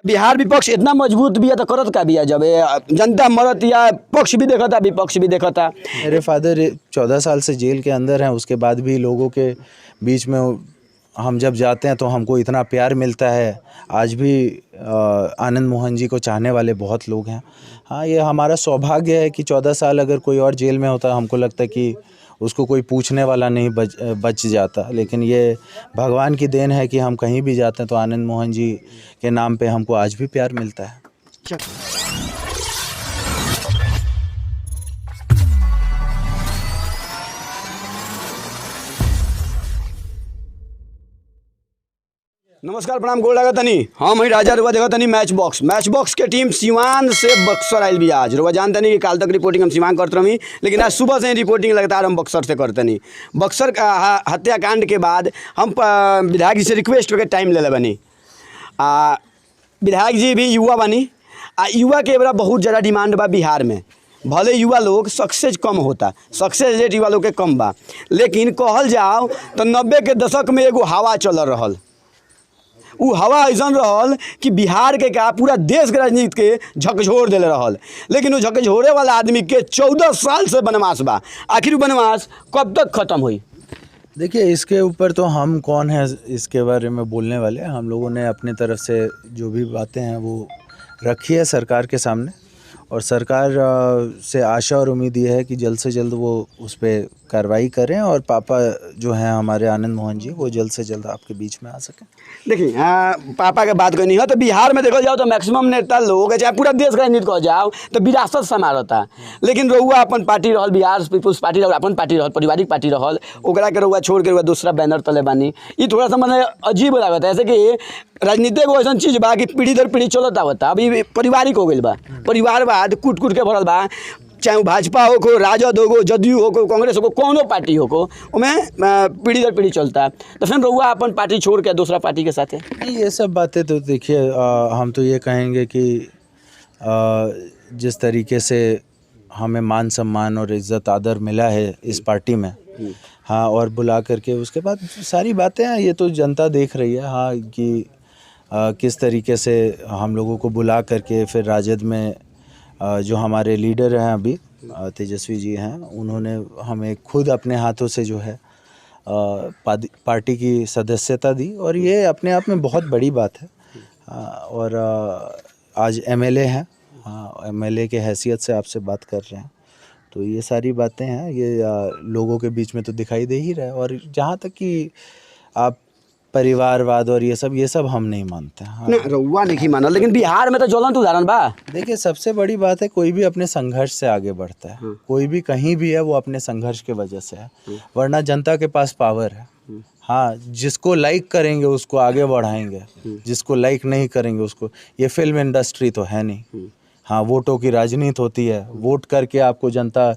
बिहार विपक्ष इतना मजबूत भी है तो करत का भी है जब जनता मरत या पक्ष भी देखता विपक्ष भी देखता। मेरे फादर 14 साल से जेल के अंदर हैं, उसके बाद भी लोगों के बीच में हम जब जाते हैं तो हमको इतना प्यार मिलता है। आज भी आनंद मोहन जी को चाहने वाले बहुत लोग हैं। हाँ, ये हमारा सौभाग्य है कि 14 साल अगर कोई और जेल में होता हमको लगता है कि उसको कोई पूछने वाला नहीं बच जाता, लेकिन ये भगवान की देन है कि हम कहीं भी जाते हैं तो आनंद मोहन जी के नाम पे हमको आज भी प्यार मिलता है। नमस्कार प्रणाम गोड़ लगा तनी हम ही राजा रुआ देखा तनी मैच बॉक्स के टीम सिवान से बक्सर आयल भी आज रुआ जानते नहीं कि काल तक रिपोर्टिंग हम सिवान करते रही, लेकिन आज सुबह से रिपोर्टिंग लगातार हम बक्सर से करते नहीं। बक्सर का हत्याकांड के बाद हम विधायक जी से रिक्वेस्ट करके टाइम ले बनी। विधायक जी भी युवा बनी युवा के बड़ा बहुत ज़्यादा डिमांड बा बिहार में। भले युवा लोग सक्सेस कम होता, सक्सेस रेट युवा लोग के कम बा, लेकिन कहल जाओ तो 90 के दशक में एगो हवा चल रहल। वो हवा ऐसा रहल कि बिहार के क्या पूरा देश के राजनीति के झकझोर दिले रहल, लेकिन वो झकझोरे वाला आदमी के 14 साल से बनवास बा। आखिर बनवास कब तक खत्म हुई? देखिए, इसके ऊपर तो हम कौन है इसके बारे में बोलने वाले। हम लोगों ने अपनी तरफ से जो भी बातें हैं वो रखी है सरकार के सामने, और सरकार से आशा और उम्मीद ये है कि जल्द से जल्द वो उस पर कार्रवाई करें और पापा जो हैं हमारे आनंद मोहन जी वो जल्द से जल्द आपके बीच में आ सकें। देखिए, पापा के बात करनी हो तो बिहार में देखा जाओ तो मैक्सिमम नेता लोग चाहे पूरा देश का राजनीति कह जाओ तो विरासत संभालता, लेकिन रहुआ अपन पार्टी रहल, बिहार पीपुल्स पार्टी रहल, अपन पार्टी रहल, पारिवारिक पार्टी रहल, ओकरा के रहुआ छोड़ के रहुआ दूसरा बैनर तले बानी। ये थोड़ा सा मतलब अजीब लागत है, ऐसे कि राजनीति एगो ऐसा चीज़ बा कि पीढ़ी दर पीढ़ी चलत आवता। अभी पारिवारिक हो गई बा, परिवारवाद कूट कूट के भरल बा, चाहे वो भाजपा हो को, राजद हो को, जदयू हो को, कांग्रेस हो को, कोनो पार्टी हो को, उनमें पीढ़ी दर पीढ़ी चलता। तो फिर रहुआ अपन पार्टी छोड़ के दूसरा पार्टी के साथ है। ये सब बातें तो देखिए, हम तो ये कहेंगे कि जिस तरीके से हमें मान सम्मान और इज़्ज़त आदर मिला है इस पार्टी में, हाँ, और बुला करके उसके बाद सारी बातें हैं ये तो जनता देख रही है। हाँ, कि किस तरीके से हम लोगों को बुला करके फिर राजद में जो हमारे लीडर हैं अभी तेजस्वी जी हैं, उन्होंने हमें खुद अपने हाथों से जो है पार्टी की सदस्यता दी, और ये अपने आप में बहुत बड़ी बात है। और आज एमएलए हैं, हाँ, एमएलए के हैसियत से आपसे बात कर रहे हैं, तो ये सारी बातें हैं, ये लोगों के बीच में तो दिखाई दे ही रहा है। और जहाँ तक कि आप परिवारवाद और ये सब हम नहीं मानते। हाँ, रहुआ नहीं माना, लेकिन बिहार में तो ज्वलंत उदाहरण बा। देखिए, सबसे बड़ी बात है कोई भी अपने संघर्ष से आगे बढ़ता है, कोई भी कहीं भी है वो अपने संघर्ष के वजह से है, वरना जनता के पास पावर है। हाँ, जिसको लाइक करेंगे उसको आगे बढ़ाएंगे, जिसको लाइक नहीं करेंगे उसको। ये फिल्म इंडस्ट्री तो है नहीं। हाँ, वोटों की राजनीति होती है, वोट करके आपको जनता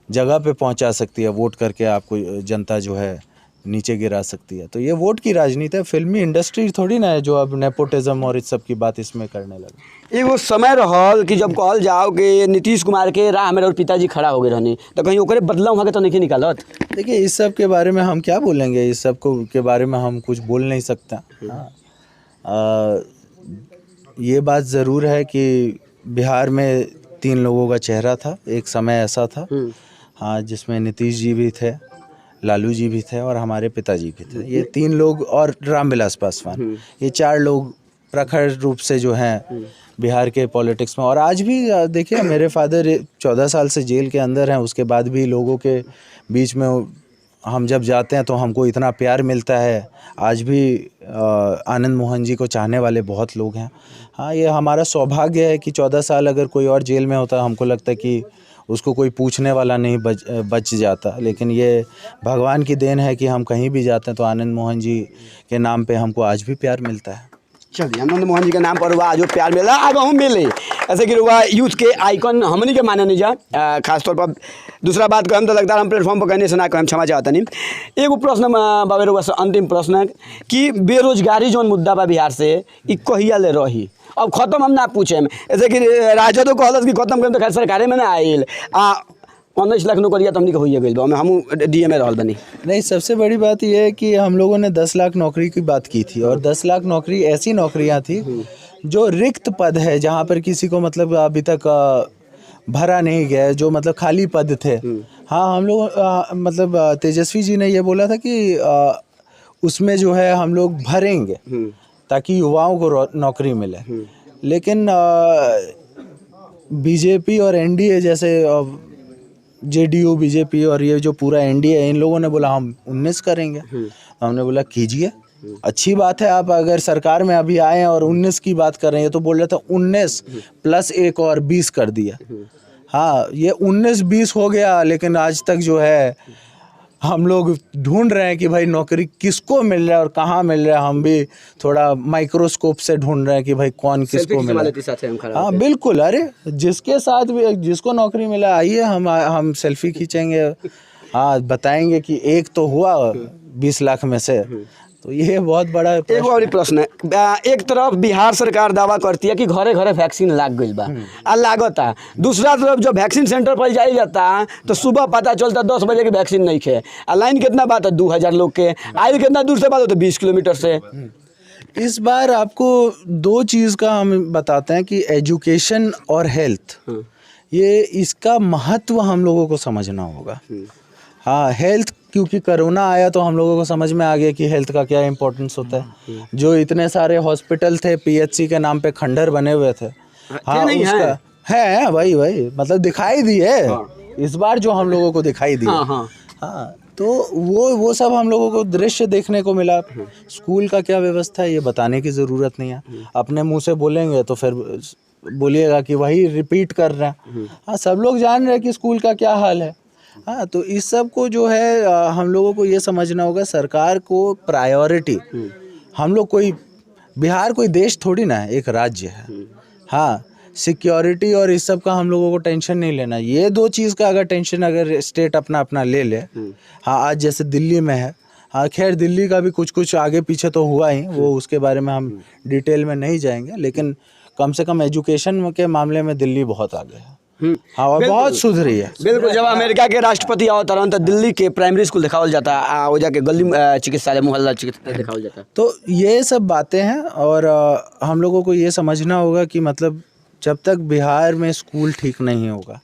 जगह पे पहुंचा सकती है, वोट करके आपको जनता जो है नीचे गिरा सकती है। तो ये वोट की राजनीति है, फिल्मी इंडस्ट्री थोड़ी ना है जो अब नेपोटिज्म और इस सब की बात इसमें करने लगे। एगो समय रहल कि जब कहल जाओ कि नीतीश कुमार के राह में और पिताजी खड़ा हो गए रहनी, तो कहीं ओकरे बदलाव वहाँ के तो नहीं निकालत। देखिए, इस सब के बारे में हम क्या बोलेंगे, इस सब को के बारे में हम कुछ बोल नहीं सकते। हाँ, ये बात ज़रूर है कि बिहार में 3 लोगों का चेहरा था, एक समय ऐसा था, हाँ, जिसमें नीतीश जी भी थे, लालू जी भी थे और हमारे पिताजी भी थे। ये 3 लोग और रामविलास पासवान, ये 4 लोग प्रखर रूप से जो हैं बिहार के पॉलिटिक्स में। और आज भी देखिए, मेरे फादर 14 साल से जेल के अंदर हैं, उसके बाद भी लोगों के बीच में हम जब जाते हैं तो हमको इतना प्यार मिलता है। आज भी आनंद मोहन जी को चाहने वाले बहुत लोग हैं। हाँ, ये हमारा सौभाग्य है कि 14 साल अगर कोई और जेल में होता हमको लगता है कि उसको कोई पूछने वाला नहीं बच जाता, लेकिन ये भगवान की देन है कि हम कहीं भी जाते हैं तो आनंद मोहन जी के नाम पे हमको आज भी प्यार मिलता है। चलिए, आनंद मोहन जी के नाम पर हुआ जो प्यार मिला आगे हम मिले, ऐसे कि हुआ यूथ के आइकन हमनी के माने नहीं जा। खासतौर पर दूसरा बात कहम तो लगता है हम प्लेटफॉर्म पर कहने से ना कहम, क्षमा चाहता नहीं। एगो प्रश्न बाबे रुआ से अंतिम प्रश्न कि बेरोजगारी जो मुद्दा बा बिहार से ई कहिया ले रही, अब खत्म हम ना पूछे, ऐसे कि राजदो कहलस कि खत्म कर तो खैर सरकारे में ना आयल 19 लाख नौकरिया तो हमनी के होइए गइल बा, हम डीए में रहल बनी। नहीं, सबसे बड़ी बात यह है कि हम लोगों ने 10 लाख नौकरी की बात की थी, और 10 लाख नौकरी ऐसी नौकरियां थी जो रिक्त पद है जहाँ पर किसी को मतलब अभी तक भरा नहीं गया है, जो मतलब खाली पद थे, हाँ हम लोग मतलब तेजस्वी जी ने ये बोला था कि उसमें जो है हम लोग भरेंगे ताकि युवाओं को नौकरी मिले। लेकिन बीजेपी और एनडीए जैसे जेडीयू बीजेपी और ये जो पूरा एनडीए है, इन लोगों ने बोला हम 19 करेंगे। हमने बोला कीजिए, अच्छी बात है, आप अगर सरकार में अभी आए हैं और 19 की बात कर रहे हैं, तो बोल रहे थे 19 प्लस एक और 20 कर दिया। हाँ, ये 19-20 हो गया, लेकिन आज तक जो है हम लोग ढूंढ रहे हैं कि भाई नौकरी किसको मिल रहा है और कहाँ मिल रहा है। हम भी थोड़ा माइक्रोस्कोप से ढूंढ रहे हैं कि भाई कौन किसको मिल रहा है। हाँ बिल्कुल, अरे जिसके साथ भी जिसको नौकरी मिला, आइए हम सेल्फी खींचेंगे, हाँ बताएंगे कि एक तो हुआ 20 लाख में से। तो ये बहुत बड़ा एक और प्रश्न है। एक तरफ बिहार सरकार दावा करती है कि घरे घरे वैक्सीन लाग गई बा आ लागता, दूसरा तरफ जब वैक्सीन सेंटर पर जाई जाता तो सुबह पता चलता 10 बजे की वैक्सीन नहीं खे। लाइन कितना बात है 2000 लोग के, आयल कितना दूर से बात होता 20 किलोमीटर से। इस बार आपको 2 चीज़ का हम बताते हैं कि एजुकेशन और हेल्थ, ये इसका महत्व हम लोगों को समझना होगा। हाँ, हेल्थ, क्योंकि कोरोना आया तो हम लोगों को समझ में आ गया कि हेल्थ का क्या इम्पोर्टेंस होता है। जो इतने सारे हॉस्पिटल थे पीएचसी के नाम पे खंडर बने हुए थे, हाँ नहीं उसका है वही मतलब दिखाई दिए। इस बार जो हम लोगों को दिखाई दिया, हाँ तो वो सब हम लोगों को दृश्य देखने को मिला। स्कूल का क्या व्यवस्था है ये बताने की ज़रूरत नहीं है, अपने मुंह से बोलेंगे तो फिर बोलिएगा कि वही रिपीट कर रहे हैं। हाँ, सब लोग जान रहे हैं कि स्कूल का क्या हाल है। हाँ, तो इस सब को जो है हम लोगों को ये समझना होगा, सरकार को प्रायोरिटी, हम लोग कोई बिहार कोई देश थोड़ी ना है, एक राज्य है। हाँ, सिक्योरिटी और इस सब का हम लोगों को टेंशन नहीं लेना। ये 2 चीज़ का अगर टेंशन अगर स्टेट अपना अपना ले ले, हाँ आज जैसे दिल्ली में है, हाँ खैर दिल्ली का भी कुछ आगे पीछे तो हुआ ही, वो उसके बारे में हम डिटेल में नहीं जाएंगे, लेकिन कम से कम एजुकेशन के मामले में दिल्ली बहुत आगे है। हाँ, और बहुत सुधरी है। बिल्कुल, जब अमेरिका के राष्ट्रपति आवत रहन तो दिल्ली के प्राइमरी स्कूल दिखावल जाता, वो जाके गली चिकित्सालय मोहल्ला चिकित्सालय दिखावल जाता। तो ये सब बातें हैं और हम लोगों को ये समझना होगा कि मतलब जब तक बिहार में स्कूल ठीक नहीं होगा,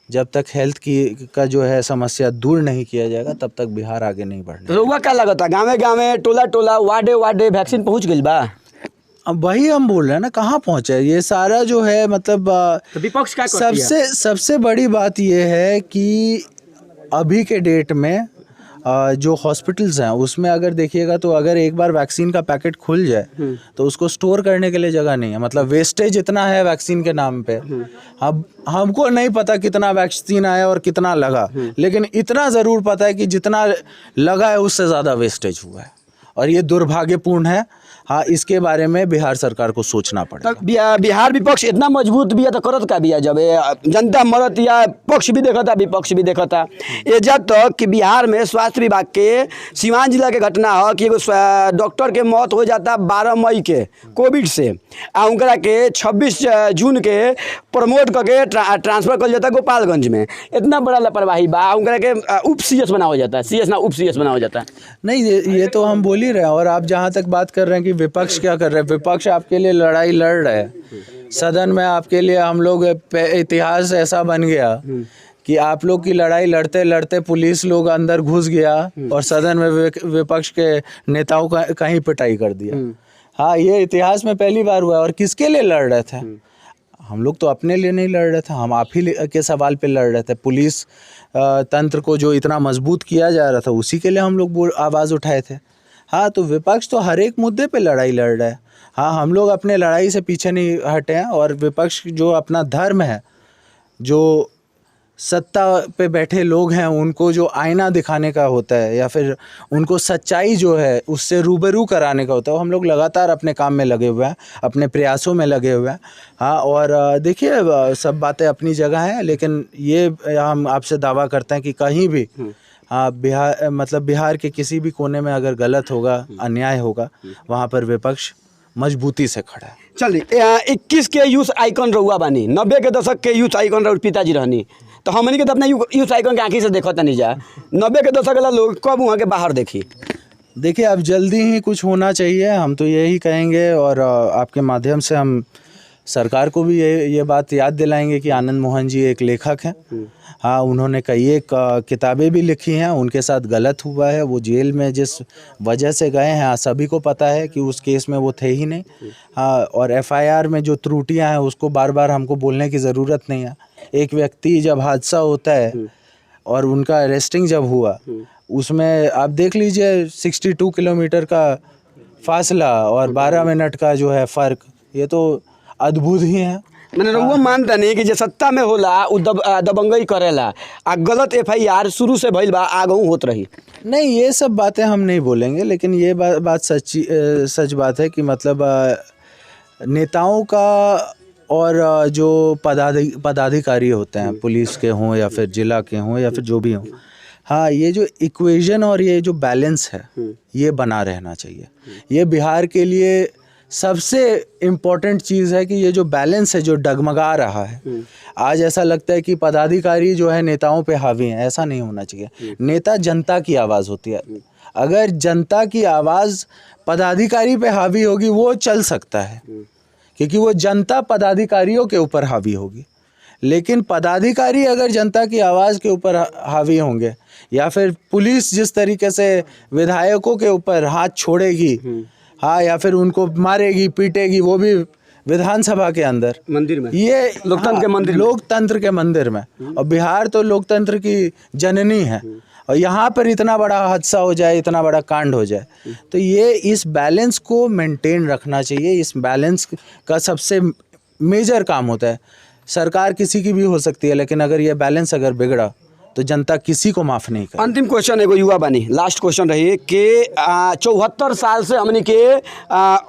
जब तक हेल्थ की का जो है समस्या दूर नहीं किया जाएगा, तब तक बिहार आगे नहीं बढ़ने। तो क्या लगता, गाँवे गाँवे टोला टोला वार्डे वैक्सीन पहुँच गई बा? अब वही हम बोल रहे हैं ना, कहाँ पहुँचे ये सारा जो है मतलब तो विपक्ष क्या करती है? सबसे बड़ी बात ये है कि अभी के डेट में जो हॉस्पिटल्स हैं उसमें अगर देखिएगा तो अगर एक बार वैक्सीन का पैकेट खुल जाए तो उसको स्टोर करने के लिए जगह नहीं है। मतलब वेस्टेज इतना है वैक्सीन के नाम पे। अब हमको नहीं पता कितना वैक्सीन आया और कितना लगा, लेकिन इतना ज़रूर पता है कि जितना लगा है उससे ज़्यादा वेस्टेज हुआ है और ये दुर्भाग्यपूर्ण है। हाँ, इसके बारे में बिहार सरकार को सोचना पड़ेगा। बिहार विपक्ष इतना मजबूत भी है तो करत का भी है, जब जनता मरत या पक्ष भी देखता विपक्ष भी देखता। ये जब तक कि बिहार में स्वास्थ्य विभाग के सिवान जिला के घटना हो कि एगो डॉक्टर के मौत हो जाता 12 मई के कोविड से, आ उनकरा के 26 जून के प्रमोट करके ट्रांसफर कर जाता गोपालगंज में। इतना बड़ा लापरवाही बा, उनकरा के उप CS बना हो जाता है, CS ना उप CS बना हो जाता है। नहीं, ये तो हम बोल ही रहे हैं। और आप जहाँ तक बात कर रहे हैं कि विपक्ष क्या कर रहे हैं, विपक्ष आपके लिए लड़ाई लड़ रहे हैं सदन में। आपके लिए हम लोग इतिहास ऐसा बन गया कि आप लोग की लड़ाई लड़ते लड़ते पुलिस लोग अंदर घुस गया और सदन में विपक्ष के नेताओं का कहीं पिटाई कर दिया। हाँ, ये इतिहास में पहली बार हुआ। और किसके लिए लड़ रहे थे? हम लोग तो अपने लिए नहीं लड़ रहे थे, हम आप ही के सवाल पे लड़ रहे थे। पुलिस तंत्र को जो इतना मजबूत किया जा रहा था उसी के लिए हम लोग आवाज़ उठाए थे। हाँ, तो विपक्ष तो हर एक मुद्दे पे लड़ाई लड़ रहा है। हाँ, हम लोग अपने लड़ाई से पीछे नहीं हटे हैं। और विपक्ष जो अपना धर्म है, जो सत्ता पे बैठे लोग हैं, उनको जो आईना दिखाने का होता है या फिर उनको सच्चाई जो है उससे रूबरू कराने का होता है, वो हम लोग लगातार अपने काम में लगे हुए हैं, अपने प्रयासों में लगे हुए हैं। हाँ, और देखिए सब बातें अपनी जगह हैं, लेकिन ये हम आपसे दावा करते हैं कि कहीं भी हाँ बिहार के किसी भी कोने में अगर गलत होगा, अन्याय होगा, वहाँ पर विपक्ष मजबूती से खड़ा है। चलिए, 21 के यूथ आइकन रहुआ बानी, 90 के दशक के यूथ आइकन रहुआ पिताजी रहनी, तो हमनी के तो अपना यूथ आइकन के आँखी से देखो तनी जा। 90 के दशक वाला लोग कब वहाँ के बाहर देखी? देखिए अब जल्दी ही कुछ होना चाहिए, हम तो यही कहेंगे। और आपके माध्यम से हम सरकार को भी ये बात याद दिलाएंगे कि आनंद मोहन जी एक लेखक हैं। हाँ, उन्होंने कई एक किताबें भी लिखी हैं, उनके साथ गलत हुआ है, वो जेल में जिस वजह से गए हैं सभी को पता है कि उस केस में वो थे ही नहीं। हाँ, और एफआईआर में जो त्रुटियां हैं उसको बार बार हमको बोलने की ज़रूरत नहीं है। एक व्यक्ति जब हादसा होता है और उनका अरेस्टिंग जब हुआ, उसमें आप देख लीजिए 62 किलोमीटर का फासला और 12 मिनट का जो है फ़र्क, ये तो अद्भुत ही है। मैंने रउआ मानता नहीं कि जे सत्ता में होला उ दबंगई करेला आ गलत एफआईआर शुरू से भइल बा आगहू होत रही। नहीं, ये सब बातें हम नहीं बोलेंगे, लेकिन ये बात सच बात है कि मतलब नेताओं का और जो पदाधिकारी होते हैं, पुलिस के हों या फिर जिला के हों या फिर जो भी हों, हाँ, ये जो इक्वेशन और ये जो बैलेंस है ये बना रहना चाहिए। ये बिहार के लिए सबसे इम्पोर्टेंट चीज़ है कि ये जो बैलेंस है जो डगमगा रहा है। आज ऐसा लगता है कि पदाधिकारी जो है नेताओं पे हावी हैं, ऐसा नहीं होना चाहिए। नेता जनता की आवाज़ होती है। अगर जनता की आवाज़ पदाधिकारी पे हावी होगी वो चल सकता है, क्योंकि वो जनता पदाधिकारियों के ऊपर हावी होगी। लेकिन पदाधिकारी अगर जनता की आवाज़ के ऊपर हावी होंगे या फिर पुलिस जिस तरीके से विधायकों के ऊपर हाथ छोड़ेगी, हाँ, या फिर उनको मारेगी पीटेगी, वो भी विधानसभा के अंदर मंदिर में, ये लोकतंत्र के मंदिर, लोकतंत्र के मंदिर में। और बिहार तो लोकतंत्र की जननी है, और यहाँ पर इतना बड़ा हादसा हो जाए, इतना बड़ा कांड हो जाए, तो ये इस बैलेंस को मेंटेन रखना चाहिए। इस बैलेंस का सबसे मेजर काम होता है। सरकार किसी की भी हो सकती है, लेकिन अगर ये बैलेंस अगर बिगड़ा तो जनता किसी को माफ़ नहीं करे। अंतिम क्वेश्चन एगो युवा बानी, लास्ट क्वेश्चन रही कि 74 साल से हमनी के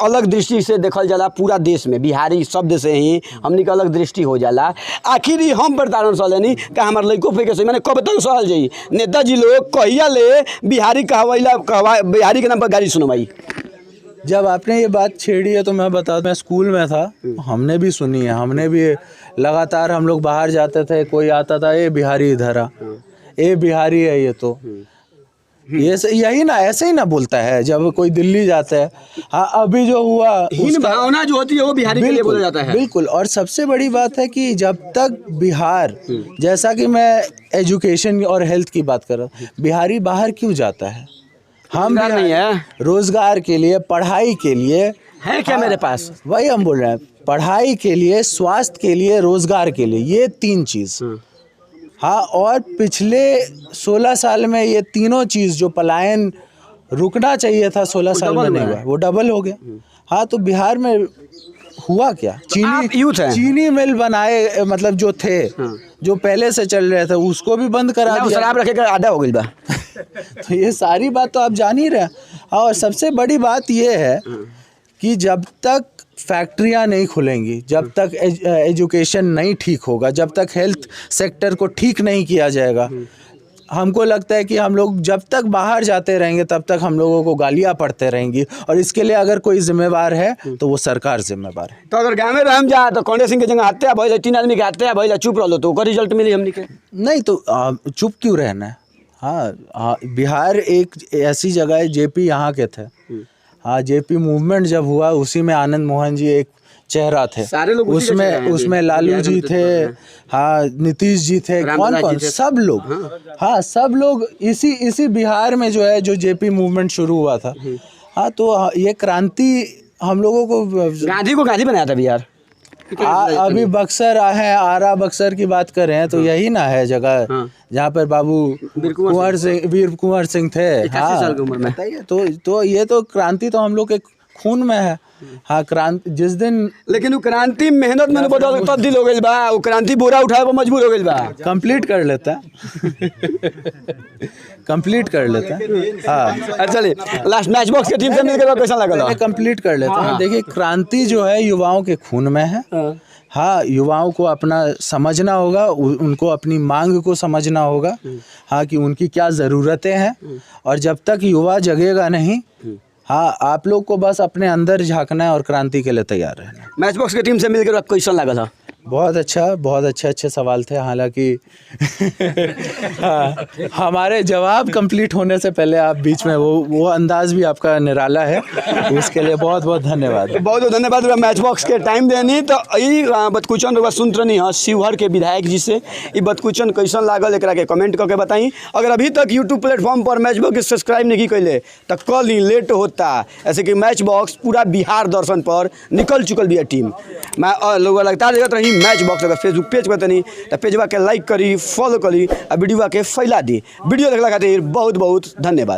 अलग दृष्टि से देखल जाला पूरा देश में, बिहारी शब्द से ही हमनी के अलग दृष्टि हो जाला। आखिर ही हम प्रताड़न सहलनी का हमार लइको फेंके से मैंने कब तक सहल जाई? नेताजी लोग कहिया ले बिहारी बिहारी के नाम पर गाड़ी सुनवाई? जब आपने ये बात छेड़ी है तो मैं बता दूं, मैं स्कूल में था, हमने भी सुनी है, हमने भी लगातार, हम लोग बाहर जाते थे, कोई आता था, ये बिहारी इधर आ, ये बिहारी है, ये तो यही ना, ऐसे ही ना बोलता है जब कोई दिल्ली जाता है। हाँ, अभी जो हुआ हीन भावना जो होती है वो बिहारी के लिए बोला जाता है। बिल्कुल। और सबसे बड़ी बात है कि जब तक बिहार, जैसा कि मैं एजुकेशन और हेल्थ की बात कर रहा हूँ, बिहारी बाहर क्यों जाता है? हम नहीं है, रोजगार के लिए, पढ़ाई के लिए है क्या मेरे पास? वही हम बोल रहे हैं, पढ़ाई के लिए, स्वास्थ्य के लिए, रोजगार के लिए, ये 3 चीज़। हाँ, और पिछले 16 साल में ये तीनों चीज़ जो पलायन रुकना चाहिए था 16 साल में नहीं हुआ, वो डबल हो गया। हाँ, तो बिहार में हुआ क्या? चीनी मिल बनाए, मतलब जो थे, जो पहले से चल रहे थे, उसको भी बंद करा दिया, शराब रखे का आधा हो गई बा। तो ये सारी बात तो आप जान ही रहे। और सबसे बड़ी बात ये है कि जब तक फैक्ट्रियां नहीं खुलेंगी, जब तक एजुकेशन नहीं ठीक होगा, जब तक हेल्थ सेक्टर को ठीक नहीं किया जाएगा, हमको लगता है कि हम लोग जब तक बाहर जाते रहेंगे तब तक हम लोगों को गालियां पड़ते रहेंगी। और इसके लिए अगर कोई जिम्मेवार है तो वो सरकार जिम्मेवार है। तो अगर गाँव में रहम जा तो कांग्रेस सिंह के जगह हत्या भइल, 3 आदमी के हत्या भइल, चुप रहो तो ओकर रिजल्ट मिली हमनी के? नहीं, तो चुप क्यों रहना है? हाँ, बिहार एक ऐसी जगह है, जेपी यहाँ के थे। हाँ, जेपी मूवमेंट जब हुआ उसी में आनंद मोहन जी एक चेहरा थे, सारे लोग उसमें लालू जी थे, हाँ, नीतीश जी थे, कौन सब लोग। हाँ, सब लोग इसी बिहार में जो है, जो जेपी मूवमेंट शुरू हुआ था। हाँ, तो ये क्रांति हम लोगों को गांधी बनाया था बिहार। अभी बक्सर है, आरा बक्सर की बात कर रहे हैं तो यही ना है जगह जहाँ पर बाबू वीर कुंवर सिंह थे। हाँ, बताइए, तो ये तो क्रांति तो हम लोग के खून में है। हाँ, क्रांति जिस दिन, लेकिन वो क्रांति मेहनत में बदल तब्दील हो गई बा, वो क्रांति बोरा उठाए पर मजबूर हो गई बा। कंप्लीट कर लेता है कंप्लीट कर लेता है। हाँ, चलिए, लास्ट मैच बॉक्स के टीम से मिलकर कैसा लगा? कंप्लीट कर लेता है। देखिए, क्रांति जो है युवाओं के खून में है। हाँ, युवाओं को अपना समझना होगा, उनको अपनी मांग को समझना होगा। हाँ, कि उनकी क्या ज़रूरतें हैं, और जब तक युवा जगेगा नहीं, हाँ, आप लोग को बस अपने अंदर झांकना है और क्रांति के लिए तैयार रहना है। मैच बॉक्स की टीम से मिलकर कैसा लगा था? बहुत अच्छे सवाल थे। हालांकि हाँ, हमारे जवाब कंप्लीट होने से पहले आप बीच में वो अंदाज भी आपका निराला है, उसके लिए बहुत बहुत धन्यवाद। बहुत बहुत धन्यवाद मैच बॉक्स के टाइम देनी। तो ई बतकुचन रउआ सुनत रही हाँ शिवहर के विधायक जी से। ई बतकुचन कैसन लागल एकरा के कमेंट करके बताई। अगर अभी तक यूट्यूब प्लेटफॉर्म पर मैच बॉक्स के सब्सक्राइब नहीं कैले तो कल ही लेट होता। ऐसे कि मैच बॉक्स पूरा बिहार दर्शन पर निकल चुकल भी है टीम। मैं लोग लगातार देखते रही मैच बॉक्स। अगर फेसबुक पेज पर तनी तो पेजवा के लाइक करी, फॉलो करी और वीडियो के फैला दी। वीडियो देखला खातिर बहुत बहुत धन्यवाद।